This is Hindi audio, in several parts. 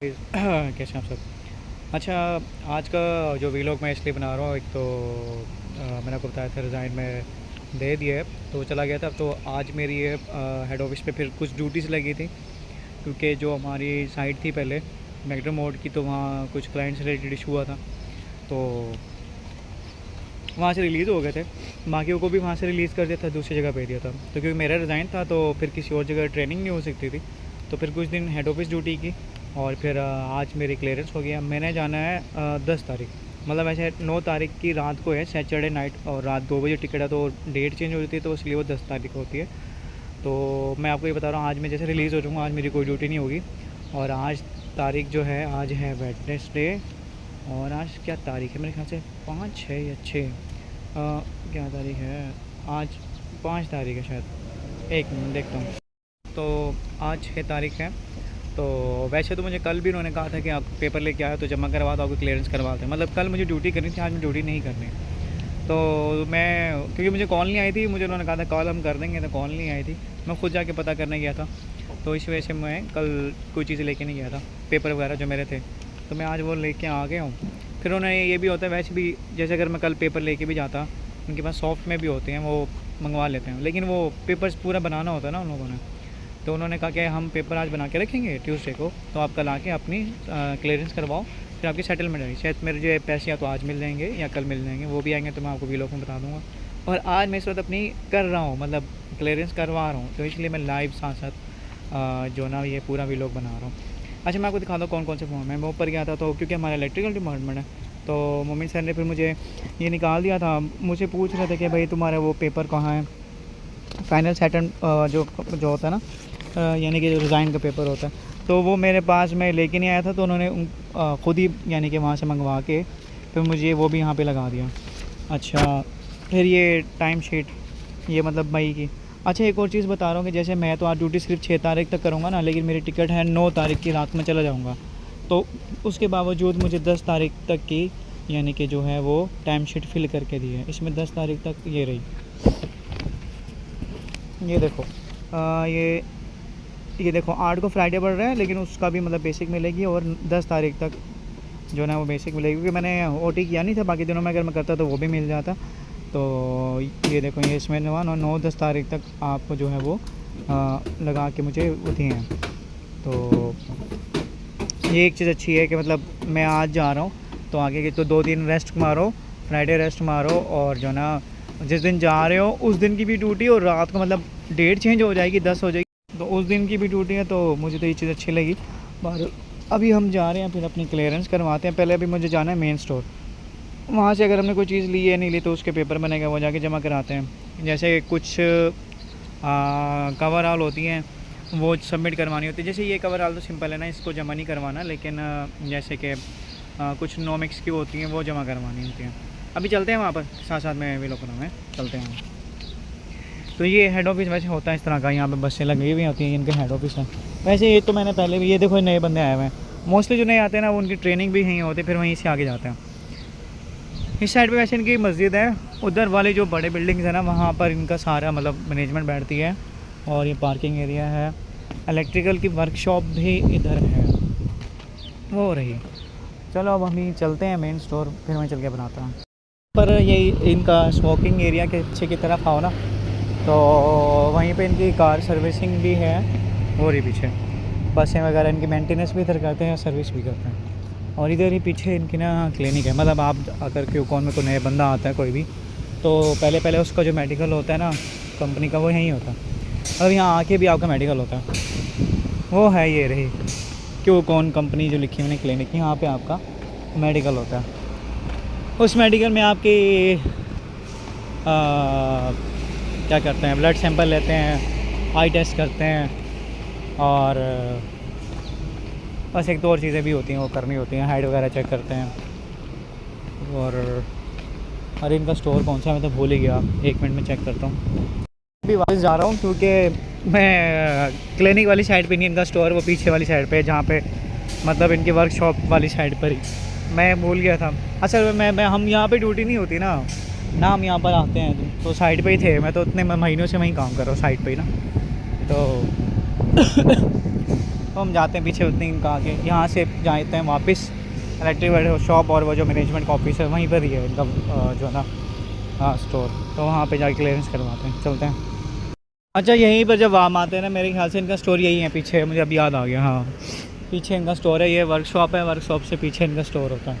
कैसे हैं आप सब। अच्छा, आज का जो वीलॉग मैं इसलिए बना रहा हूँ, एक तो मैंने आपको बताया था रिज़ाइन में दे दिया है तो चला गया था। तो आज मेरी ये हेड ऑफिस पे फिर कुछ ड्यूटीज़ लगी थी, क्योंकि जो हमारी साइट थी पहले मैकडो मोड की, तो वहाँ कुछ क्लाइंट से रिलेटेड इशू हुआ था, तो वहाँ से रिलीज़ हो गए थे। बाकियों को भी वहाँ से रिलीज़ कर दिया था, दूसरी जगह भेज दिया था। तो क्योंकि मेरा रिज़ाइन था तो फिर किसी और जगह ट्रेनिंग नहीं हो सकती थी, तो फिर कुछ दिन हेड ऑफिस ड्यूटी की और फिर आज मेरी क्लियरेंस हो गया। मैंने जाना है 10 तारीख, मतलब ऐसे 9 तारीख की रात को है, सैटरडे नाइट, और रात 2 बजे टिकट है, तो डेट चेंज हो जाती है, तो इसलिए वो 10 तारीख होती है। तो मैं आपको ये बता रहा हूँ, आज मैं जैसे रिलीज़ हो जाऊँगा, आज मेरी कोई ड्यूटी नहीं होगी। और आज तारीख जो है, आज है वेडनेसडे, और आज क्या तारीख है, मेरे ख्याल से 5 है या 6, क्या तारीख है आज, 5 तारीख है शायद, एक मिनट देखता हूँ। तो आज 6 तारीख है। तो वैसे तो मुझे कल भी उन्होंने कहा था कि आप पेपर लेके आए तो जमा करवा दो, आपको क्लियरेंस करवाते हैं। मतलब कल मुझे ड्यूटी करनी थी, आज मैं ड्यूटी नहीं करनी। तो मैं, क्योंकि मुझे कॉल नहीं आई थी, मुझे उन्होंने कहा था कॉल हम कर देंगे, तो कॉल नहीं आई थी, मैं खुद जाके पता करने गया था। तो इस वजह से मैं कल कोई चीज़ें लेके नहीं गया था, पेपर वगैरह जो मेरे थे, तो मैं आज वो लेके आ गया हूँ। फिर उन्हें ये भी होता है वैसे भी, जैसे अगर मैं कल पेपर लेके भी जाता, उनके पास सॉफ्ट में भी होते हैं, वो मंगवा लेते हैं, लेकिन वो पेपर्स पूरा बनाना होता है ना उन लोगों ने। तो उन्होंने कहा कि हम पेपर आज बना के रखेंगे ट्यूसडे को, तो आप कल आके अपनी क्लियरेंस करवाओ, फिर आपकी सेटलमेंट आएगी। शायद मेरे जो पैसे या तो आज मिल जाएंगे या कल मिल जाएंगे, वो भी आएंगे तो मैं आपको वीलॉग में बता दूँगा। और आज मैं इस वक्त अपनी कर रहा हूँ, मतलब क्लियरेंस करवा रहा हूँ, तो इसलिए मैं लाइव साथ साथ जो ना ये पूरा वीलॉग बना रहा हूँ। अच्छा, मैं आपको दिखाता हूँ कौन कौन से फॉर्म है। मैं ऊपर गया था, तो क्योंकि हमारा इलेक्ट्रिकल डिपार्टमेंट है, तो मम्मी सर ने फिर मुझे ये निकाल दिया था। मुझे पूछ रहे थे कि भाई तुम्हारा वो पेपर कहाँ है, फाइनल सेटल जो होता है ना, यानी कि जो रिज़ाइन का पेपर होता है, तो वो मेरे पास मैं लेके नहीं आया था, तो उन्होंने ख़ुद ही यानी कि वहाँ से मंगवा के फिर मुझे वो भी यहाँ पे लगा दिया। अच्छा, फिर ये टाइम शीट, ये मतलब मई की। अच्छा, एक और चीज़ बता रहा हूँ कि जैसे मैं तो आज ड्यूटी सिर्फ 6 तारीख तक करूँगा ना, लेकिन मेरी टिकट है 9 तारीख की रात में चला जाऊँगा, तो उसके बावजूद मुझे 10 तारीख तक की यानी कि जो है वो टाइम शीट फिल करके दी है। इसमें 10 तारीख तक ये रही, ये देखो, ये देखो 8 को फ्राइडे पड़ रहा है, लेकिन उसका भी मतलब बेसिक मिलेगी, और 10 तारीख तक जो ना वो बेसिक मिलेगी, क्योंकि मैंने ओटी किया नहीं था, बाकी दिनों में अगर मैं करता तो वो भी मिल जाता। तो ये देखो, ये इसमें 9-10 तारीख तक आपको जो है वो लगा के मुझे वो दिए हैं। तो ये एक चीज़ अच्छी है कि मतलब मैं आज जा रहा हूँ, तो आगे की तो 2 दिन रेस्ट मारो, फ्राइडे रेस्ट मारो, और जो ना जिस दिन जा रहे हो उस दिन की भी ड्यूटी, और रात को मतलब डेट चेंज हो जाएगी, 10 हो जाएगी, तो उस दिन की भी ड्यूटी है। तो मुझे तो ये चीज़ अच्छी लगी। पर अभी हम जा रहे हैं, फिर अपनी क्लियरेंस करवाते हैं। पहले अभी मुझे जाना है मेन स्टोर, वहाँ से अगर हमने कोई चीज़ ली है नहीं ली तो उसके पेपर बनेगा, वो जाके जमा कराते हैं। जैसे कुछ कवर ऑल होती हैं, वो सबमिट करवानी होती है। जैसे ये कवर ऑल तो सिंपल है ना, इसको जमा नहीं करवाना, लेकिन जैसे कि कुछ नोमिक्स की होती हैं, वो जमा करवानी होती हैं। अभी चलते हैं वहाँ पर, साथ साथ में वीलॉग में चलते हैं। तो ये हेड ऑफिस वैसे होता है इस तरह का, यहाँ पे बसें लगी हुई होती हैं, इनके हेड ऑफिस है। वैसे ये तो मैंने पहले भी, ये देखो नए बंदे आए हुए हैं, मोस्टली जो नए आते हैं ना, वो उनकी ट्रेनिंग भी यहीं होती है, फिर वहीं से आगे जाते हैं। इस साइड पे वैसे इनकी मस्जिद है, उधर वाले जो बड़े बिल्डिंग्स है ना, वहाँ पर इनका सारा मतलब मैनेजमेंट बैठती है, और ये पार्किंग एरिया है। इलेक्ट्रिकल की वर्कशॉप भी इधर है, वो रही। चलो अब हम ही चलते हैं मेन स्टोर, फिर मैं चल के बनाता हूँ। पर यही इनका स्मोकिंग एरिया के पीछे की तरफ आओ ना, तो वहीं पे इनकी कार सर्विसिंग भी है, वो रही पीछे। बसें वगैरह इनकी मेंटेनेंस भी इधर करते हैं, सर्विस भी करते हैं। और इधर ही पीछे इनकी ना क्लिनिक है। मतलब आप अगर क्यों कौन में कोई नया बंदा आता है कोई भी, तो पहले पहले उसका जो मेडिकल होता है ना कंपनी का, वो यहीं होता है। अब यहाँ आके भी आपका मेडिकल होता है, वो है ये रही क्यों कौन कंपनी जो लिखी मैंने क्लिनिक, यहाँ पे आपका मेडिकल होता है। उस मेडिकल में आपकी क्या करते हैं, ब्लड सैंपल लेते हैं, आई टेस्ट करते हैं, और बस एक दो और चीज़ें भी होती हैं वो करनी होती हैं, हाइट वगैरह चेक करते हैं। और अरे इनका स्टोर कौन सा है, मैं तो भूल ही गया, 1 मिनट में चेक करता हूँ। अभी वापस जा रहा हूँ, क्योंकि मैं क्लिनिक वाली साइड पे नहीं, इनका स्टोर वो पीछे वाली साइड पे, जहाँ पे मतलब इनकी वर्कशॉप वाली साइड पर ही मैं भूल गया था। असल में हम यहाँ पे ड्यूटी नहीं होती ना हम यहाँ पर आते हैं, तो साइड पे ही थे। मैं तो इतने महीनों से वहीं काम कर रहा हूँ साइड पे ही ना, तो तो हम जाते हैं पीछे उतनी इनका आगे, यहाँ से जाते हैं वापस इलेक्ट्रिक शॉप और वो जो मैनेजमेंट का ऑफिस है वहीं पर ही है इनका जो है ना स्टोर, तो वहाँ पे जाके क्लियरेंस करवाते हैं। चलते हैं। अच्छा, यहीं पर जब हम आते हैं ना, मेरे ख्याल से इनका स्टोर यही है पीछे, मुझे अब याद आ गया। हाँ, पीछे इनका स्टोर है, ये वर्कशॉप है, वर्कशॉप से पीछे इनका स्टोर होता है।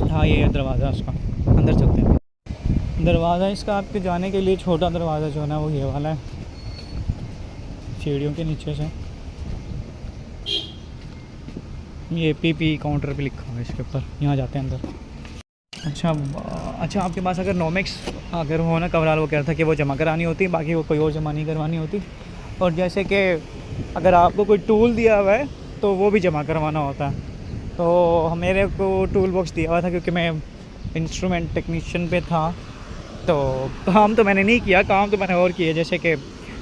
हाँ, ये है दरवाज़ा उसका, अंदर चलते हैं। दरवाज़ा इसका आपके जाने के लिए छोटा दरवाज़ा जो है ना वो ये वाला है, सीढ़ियों के नीचे से। ये पीपी काउंटर पे लिखा हुआ है इसके ऊपर, यहाँ जाते हैं अंदर। अच्छा अच्छा, आपके पास अगर नोमेक्स अगर हो ना कवराल, वो कह रहा था कि वो जमा करानी होती, बाकी वो कोई और जमा नहीं करवानी होती। और जैसे कि अगर आपको कोई टूल दिया हुआ है तो वो भी जमा करवाना होता है। तो मेरे को टूल बॉक्स दिया हुआ था क्योंकि मैं इंस्ट्रूमेंट टेक्नीशियन पे था, तो काम तो मैंने नहीं किया, काम तो मैंने और किया, जैसे कि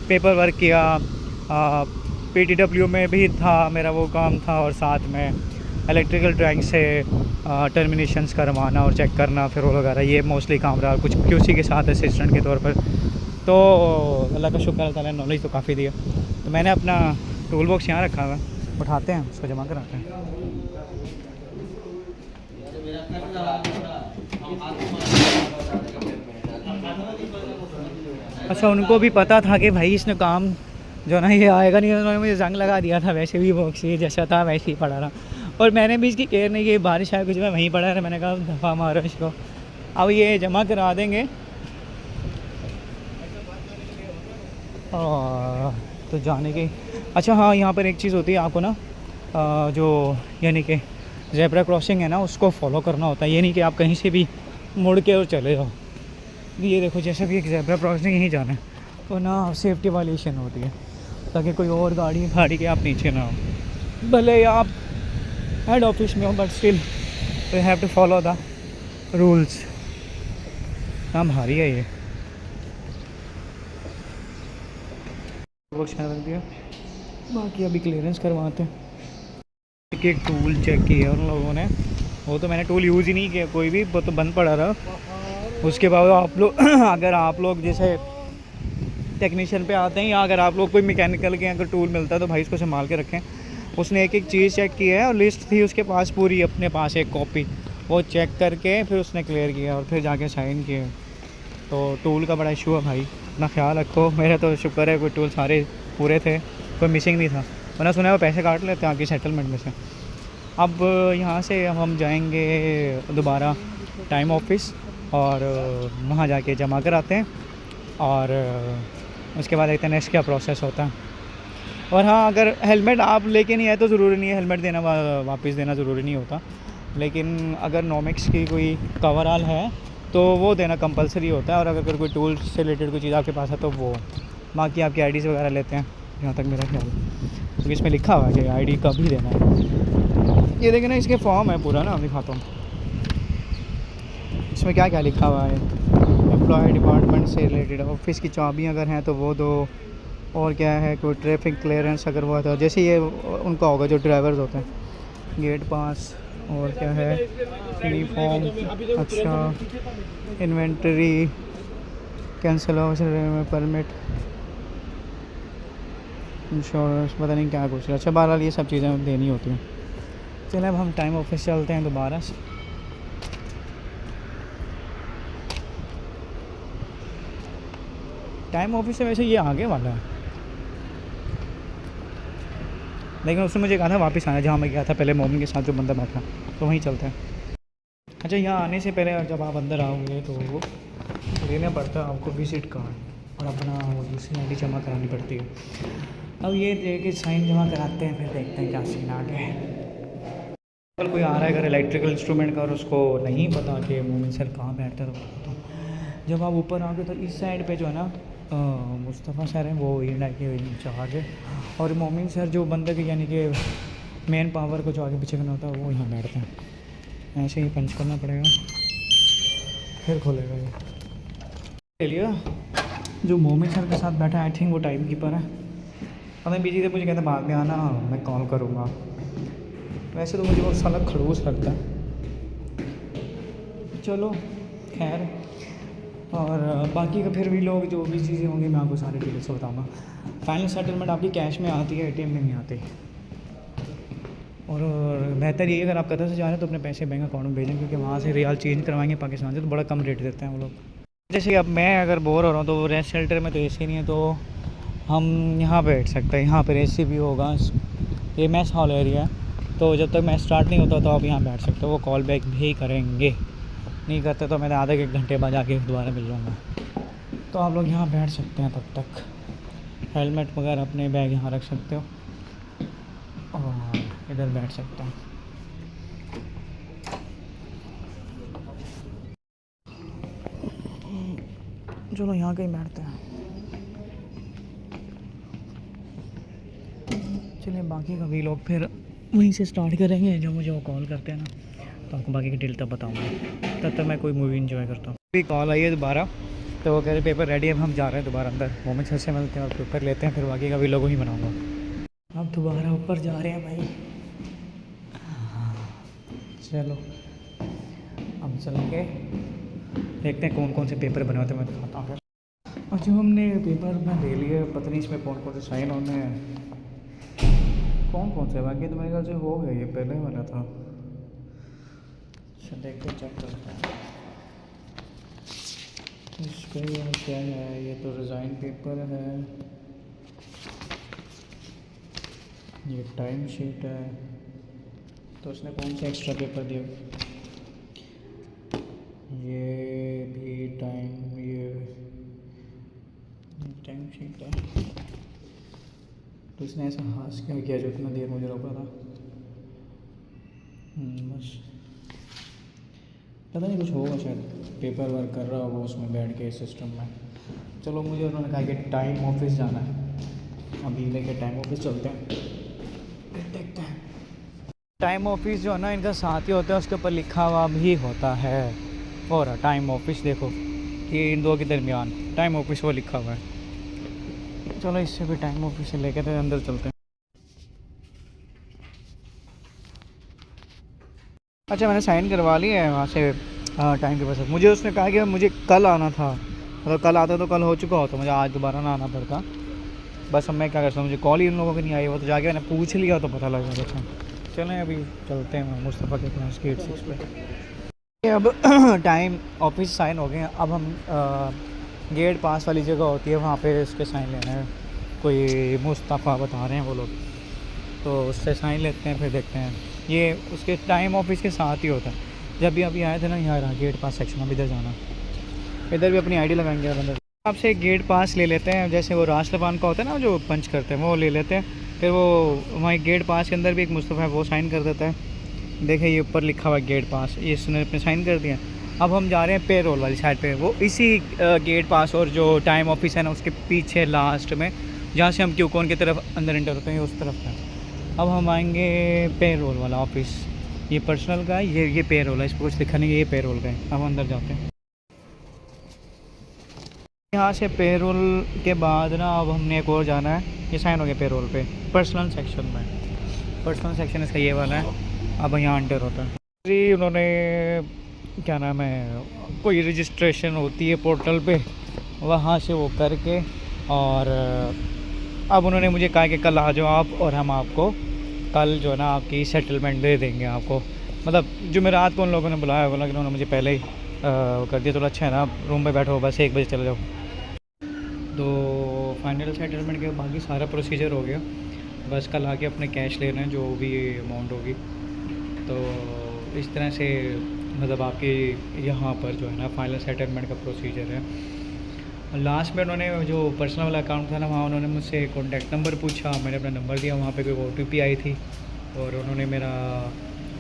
पेपर वर्क किया, PTW में भी था मेरा वो काम था, और साथ में इलेक्ट्रिकल ड्राइंग से टर्मिनेशंस करवाना और चेक करना फिर वो वगैरह, ये मोस्टली काम रहा। कुछ QC के साथ असिस्टेंट के तौर पर। तो अल्लाह का शुक्र, अल्लाह ताला ने नॉलेज तो काफ़ी दिया। तो मैंने अपना टूल बॉक्स यहाँ रखा हुआ है, उठाते हैं उसको जमा कराते हैं। अच्छा, उनको भी पता था कि भाई इसने काम जो ना ये आएगा नहीं, उन्होंने मुझे जंग लगा दिया था। वैसे भी बॉक्स ये जैसा था वैसे ही पड़ा रहा, और मैंने भी इसकी केयर नहीं की। बारिश आया कुछ में वहीं पड़ा रहा, मैंने कहा दफ़ा मारो इसको। अब ये जमा करा देंगे तो जाने की। अच्छा हाँ, यहाँ पर एक चीज़ होती है आपको ना, जो यानी कि ज़ेब्रा क्रॉसिंग है ना, उसको फॉलो करना होता है। ये नहीं कि आप कहीं से भी मुड़ के और चले जाओ। ये देखो, जैसे भी एक ज़ेब्रा क्रॉसिंग यहीं जाना है तो ना सेफ्टी वायलेशन होती है, ताकि कोई और गाड़ी के आप नीचे ना हो। भले आप हेड ऑफिस में हो, but still you have to follow the rules. काम भारी है ये। रख दिया, बाकी अभी क्लियरेंस करवाते हैं। एक टूल चेक किया उन लोगों ने, वो तो मैंने टूल यूज़ ही नहीं किया कोई भी, वो तो बंद पड़ा रहा। उसके बाद आप लोग अगर आप लोग जैसे टेक्नीशियन पे आते हैं, या अगर आप लोग कोई मैकेनिकल के अगर टूल मिलता है तो भाई इसको संभाल के रखें। उसने एक एक चीज़ चेक की है, और लिस्ट थी उसके पास पूरी, अपने पास एक कॉपी, वो चेक करके फिर उसने क्लियर किया और फिर जाके साइन किए। तो टूल का बड़ा इशू है भाई, अपना ख्याल रखो। मेरा तो शुक्र है कोई टूल सारे पूरे थे, कोई मिसिंग नहीं था, वरना सुना है वो पैसे काट लेते हैं आपकी सेटलमेंट में से। अब यहाँ से हम जाएंगे दोबारा टाइम ऑफिस, और वहाँ जाके जमा कराते हैं, और उसके बाद देखते हैं नेक्स्ट क्या प्रोसेस होता है। और हाँ, अगर हेलमेट आप लेके नहीं आए तो ज़रूरी नहीं है हेलमेट देना, वापस देना ज़रूरी नहीं होता। लेकिन अगर नोमेक्स की कोई कवरऑल है तो वो देना कंपलसरी होता है। और अगर कोई टूल से रिलेटेड कोई चीज़ आपके पास है तो वो, बाकी आपकी IDs वगैरह लेते हैं जहाँ तक मेरा ख्याल है, तो इसमें लिखा हुआ है कि ID कब ही देना है। ये देखिए ना, इसके फॉर्म है पूरा ना, दिखाता हूँ इसमें क्या क्या लिखा हुआ है। एम्प्लॉय डिपार्टमेंट से रिलेटेड, ऑफिस की चाबी अगर हैं तो वो दो, और क्या है कोई ट्रैफिक क्लियरेंस अगर हुआ था, जैसे ये उनका होगा जो ड्राइवर्स होते हैं, गेट पास, और क्या है यूनिफॉर्म, अच्छा इन्वेंटरी, कैंसिल परमिट, इंश्योरेंस, पता नहीं क्या कुछ। अच्छा, बहरहाल ये सब चीज़ें देनी होती हैं। चलिए अब हम टाइम ऑफिस चलते हैं दोबारा से। टाइम ऑफिस से वैसे ये आगे वाला है, लेकिन उसने मुझे कहा था वापस आना जहाँ मैं गया था पहले मोमिन के साथ जो बंदा बैठा, तो वहीं चलते हैं। अच्छा, यहाँ आने से पहले जब आप अंदर आओगे तो वो लेना पड़ता है आपको विजिट कार्ड, और अपना वो दूसरी ID जमा करानी पड़ती है। अब ये दे के साइन जमा कराते हैं, फिर देखते हैं क्या सीन आगे है। कल कोई आ रहा है अगर इलेक्ट्रिकल इंस्ट्रूमेंट का, और उसको नहीं पता कि मोमिन सर कहाँ बैठते हैं, तो जब आप ऊपर आओगे तो इस साइड पे जो है ना मुस्तफ़ा सर हैं, वो इंडिया के इंचार्ज है, और मोमिन सर जो बंदे के यानी कि मेन पावर को जो आगे पीछे करना होता है वो यहाँ बैठते हैं। ऐसे ही पंच करना पड़ेगा, फिर खोलेगा ये। ले लिया जो मोमिन सर के साथ बैठा है, आई थिंक वो टाइम कीपर है, हमें बिजी थे, मुझे कहते बाद में आना, मैं कॉल करूँगा। वैसे तो मुझे बहुत साला खड़ूस लगता है, चलो खैर। और बाकी का फिर भी लोग जो भी चीज़ें होंगी मैं आपको सारी डिटेल्स बताऊँगा। फाइनल सेटलमेंट आपकी कैश में आती है, एटीएम में नहीं आती। और बेहतर ये अगर आप कतर से जा रहे हैं तो अपने पैसे बैंक अकाउंट में भेजें, क्योंकि वहाँ से रियाल चेंज करवाएंगे पाकिस्तान से तो बड़ा कम रेट देते हैं वो लोग। जैसे कि अब मैं अगर बोर हो रहा हूँ तो रेस्ट शेल्टर में तो एसी नहीं है, तो हम यहाँ बैठ सकते हैं। यहाँ पर एसी भी होगा, ये मैस हॉल एरिया है, तो जब तक मैच स्टार्ट नहीं होता तो आप यहाँ बैठ सकते हो। वो कॉल बैक भी करेंगे, नहीं करते तो मैं आधे एक घंटे बाद आके दोबारा मिल लूँगा। तो आप लोग यहाँ बैठ सकते हैं, तब तक हेलमेट वगैरह अपने बैग यहाँ रख सकते हो और इधर बैठ सकते हैं। चलो यहाँ कहीं बैठते हैं। चलिए बाकी का भी लोग फिर वहीं से स्टार्ट करेंगे जब मुझे वो कॉल करते हैं ना, तो आपको बाकी की डिटेल तब बताऊँगा। तब तक मैं कोई मूवी इंजॉय करता हूँ। अभी कॉल आई है दोबारा, तो वो कह रहे पेपर रेडी है, अब हम जा रहे हैं दोबारा अंदर। मोमेंट्स अच्छे मिलते हैं और पेपर लेते हैं, फिर बाकी का भी लोगों ही बनाऊँगा। अब दोबारा ऊपर जा रहे हैं भाई। चलो अब चल के देखते हैं कौन कौन से पेपर बने होते हैं, मैं दिखाता हूँ। और जो हमने पेपर में दे लिए, पता नहीं इसमें कौन कौन से साइन होने हैं, कौन कौन से। बाकी तो मेरे ख्याल से हो गया, ये पहले वाला था। अच्छा देखते चेक करते हैं इसका ये क्या है। ये तो रिज़ाइन पेपर है, ये टाइम शीट है। तो उसने कौन सा एक्स्ट्रा पेपर दिया, ये भी टाइम, ये टाइम शीट है। तो इसने ऐसा हाथ क्या किया जो इतना देर मुझे रोका था। बस पता नहीं कुछ होगा, शायद पेपर वर्क कर रहा होगा उसमें बैठ के सिस्टम में। चलो मुझे उन्होंने कहा कि टाइम ऑफिस जाना है, अभी लेके टाइम ऑफिस चलते हैं, देखते हैं। टाइम ऑफिस जो है ना, इनका साथ ही होता है, उसके ऊपर लिखा हुआ भी होता है। और टाइम ऑफिस देखो, ये इन दो के दरमियान टाइम ऑफिस वो लिखा हुआ है। चलो इससे भी टाइम ऑफिस से लेके तो अंदर चलते हैं। अच्छा मैंने साइन करवा लिया है वहाँ से टाइम के पास। मुझे उसने कहा कि मुझे कल आना था, अगर कल आता तो कल हो चुका होता, मुझे आज दोबारा ना आना पड़ता। बस अब मैं क्या करता हूँ, मुझे कॉल ही उन लोगों की नहीं आई, वो तो जाके मैंने पूछ लिया तो पता लग गया। अच्छा चलें अभी चलते हैं मुस्तफ़ा के क्लास गेट 6 पे। अब टाइम ऑफिस साइन हो गए हैं, अब हम गेट पास वाली जगह होती है वहाँ पे उसके साइन लेना है। कोई मुस्तफ़ा बता रहे हैं वो लोग, तो उससे साइन लेते हैं, फिर देखते हैं। ये उसके टाइम ऑफिस के साथ ही होता है। जब भी अभी आए थे ना यहाँ रहा गेट पास सेक्शन, अब इधर जाना, इधर भी अपनी आईडी लगाएंगे और अंदर आपसे गेट पास ले लेते हैं। जैसे वो राष्ट्रपान का होता है ना जो पंच करते हैं, वो ले लेते हैं। फिर वो वहाँ गेट पास के अंदर भी एक मुस्तफ़ा है, वो साइन कर देता है। देखिए ये ऊपर लिखा हुआ है गेट पास, ये उसने अपने साइन कर दिया। अब हम जा रहे हैं पे रोल वाली साइड पे, वो इसी गेट पास और जो टाइम ऑफिस है ना उसके पीछे लास्ट में, जहाँ से हम क्यूकॉन की तरफ अंदर इंटर होते हैं उस तरफ है। अब हम आएंगे पे रोल वाला ऑफिस, ये पर्सनल का है, ये पे रोल है, इस पर कुछ लिखा नहीं है, ये पे रोल का है। अब अंदर जाते हैं। यहाँ से पे रोल के बाद ना अब हमने एक और जाना है, ये साइन हो गया पे रोल पे, पर्सनल सेक्शन में। पर्सनल सेक्शन इसका ये वाला है, अब यहाँ एंटर होता है जी। उन्होंने क्या नाम है, कोई रजिस्ट्रेशन होती है पोर्टल पे, वहाँ से वो करके, और अब उन्होंने मुझे कहा कि कल आ जाओ आप, और हम आपको कल जो है ना आपकी सेटलमेंट दे देंगे आपको। मतलब जुमेरात को उन लोगों ने बुलाया, बोला कि उन्होंने मुझे पहले ही कर दिया। तो अच्छा है ना, रूम पे बैठो, बस 1 बजे चले जाओ। तो फाइनल सेटलमेंट के बाकी सारा प्रोसीजर हो गया, बस कल आके अपने कैश लेना है जो भी अमाउंट होगी। तो इस तरह से मतलब आपके यहाँ पर जो है ना फाइनल सेटलमेंट का प्रोसीजर है। लास्ट में उन्होंने जो पर्सनल वाला अकाउंट था ना, वहाँ उन्होंने मुझसे कॉन्टैक्ट नंबर पूछा, मैंने अपना नंबर दिया, वहाँ पे कोई OTP आई थी, और उन्होंने मेरा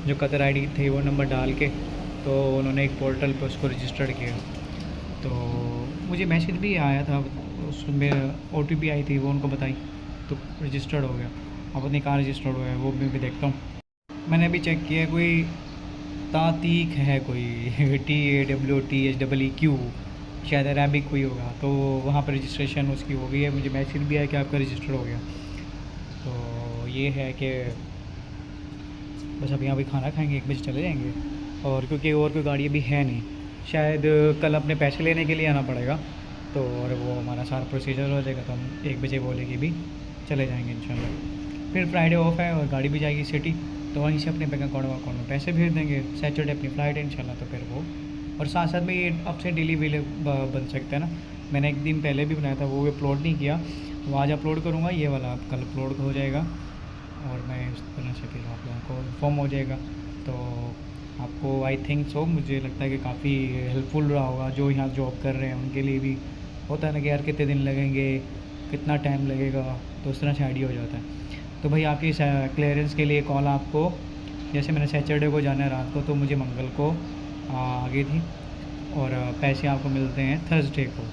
जो कतर ID थी वो नंबर डाल के, तो उन्होंने एक पोर्टल पे उसको रजिस्टर्ड किया। तो मुझे मैसेज भी आया था, उसमें OTP आई थी, वो उनको बताई, तो रजिस्टर्ड हो गया। अब पता नहीं कहाँ रजिस्टर्ड हुआ है, वो भी देखता हूँ। मैंने अभी चेक किया, कोई तातीक है, कोई TAWTHEEQ, शायद अरेबिक कोई होगा, तो वहाँ पर रजिस्ट्रेशन उसकी हो गई है। मुझे मैसेज भी आया कि आपका रजिस्टर हो गया। तो ये है कि बस अब यहाँ पे खाना खाएंगे, 1 बजे चले जाएंगे, और क्योंकि और कोई गाड़ी अभी है नहीं, शायद कल अपने पैसे लेने के लिए आना पड़ेगा। तो और वो हमारा सारा प्रोसीजर हो जाएगा, तो हम 1 बजे बोलेगी भी चले जाएंगे इंशाल्लाह। फिर फ्राइडे ऑफ है और गाड़ी भी जाएगी सिटी, तो वहीं से अपने बैंक अकाउंट में पैसे भेज देंगे। सैटरडे अपनी फ़्लाइट है इंशाल्लाह, तो फिर वो और साथ साथ में ये अब से डेली वीले बन सकते हैं ना। मैंने एक दिन पहले भी बनाया था, वो अपलोड नहीं किया, वो आज अपलोड करूँगा। ये वाला कल अपलोड हो जाएगा और मैं इस तरह से फिर आप लोगों को इन्फॉर्म हो जाएगा। तो आपको आई थिंक सो, मुझे लगता है कि काफ़ी हेल्पफुल रहा होगा। जो यहाँ जॉब कर रहे हैं उनके लिए भी होता है ना कि यार कितने दिन लगेंगे, कितना टाइम लगेगा, तो उस तरह से आइडिया हो जाता है। तो भाई आपकी क्लियरेंस के लिए कॉल आपको, जैसे मैंने सैटरडे को जाना है रात को, तो मुझे मंगल को आ गई थी और पैसे आपको मिलते हैं थर्सडे को।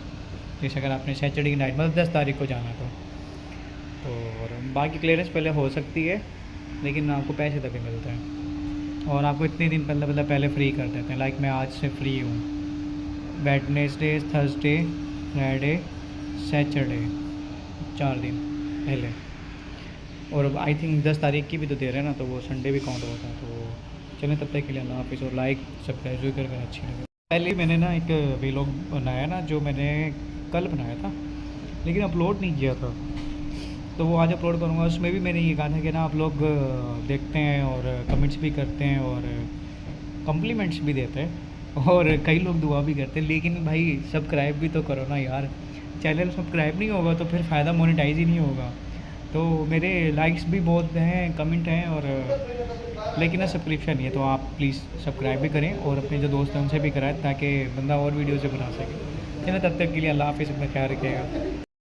जैसे अगर आपने सैटरडे की नाइट मतलब 10 तारीख को जाना तो और बाकी क्लियरेंस पहले हो सकती है, लेकिन आपको पैसे तभी मिलते हैं और आपको इतने दिन पहले फ्री कर देते हैं। लाइक मैं आज से फ्री हूँ, वेडनेसडे, थर्सडे, फ्राइडे, सैटरडे, 4 दिन पहले। और आई थिंक 10 तारीख की भी तो दे रहे हैं ना, तो वो संडे भी काउंट होता है। तो चलें, तब तक के लिए अल्लाह हाफिज़ और लाइक सब्सक्राइब भी कर अच्छी लगे। पहले मैंने ना एक व्लॉग बनाया ना, जो मैंने कल बनाया था लेकिन अपलोड नहीं किया था, तो वो आज अपलोड करूँगा। उसमें भी मैंने ये कहा था कि ना आप लोग देखते हैं और कमेंट्स भी करते हैं और कम्प्लीमेंट्स भी देते हैं और कई लोग दुआ भी करते हैं, लेकिन भाई सब्सक्राइब भी तो करो ना यार। चैनल सब्सक्राइब नहीं होगा तो फिर फ़ायदा मोनेटाइज ही नहीं होगा। तो मेरे लाइक्स भी बहुत हैं, कमेंट हैं और लेकिन ना सब्सक्रिप्शन नहीं है, तो आप प्लीज़ सब्सक्राइब भी करें और अपने जो दोस्त हैं उनसे भी कराएं, ताकि बंदा और वीडियो से बना सके। चलिए, तब तक के लिए अल्लाह हाफ़िज़, अपना ख्याल रखिएगा।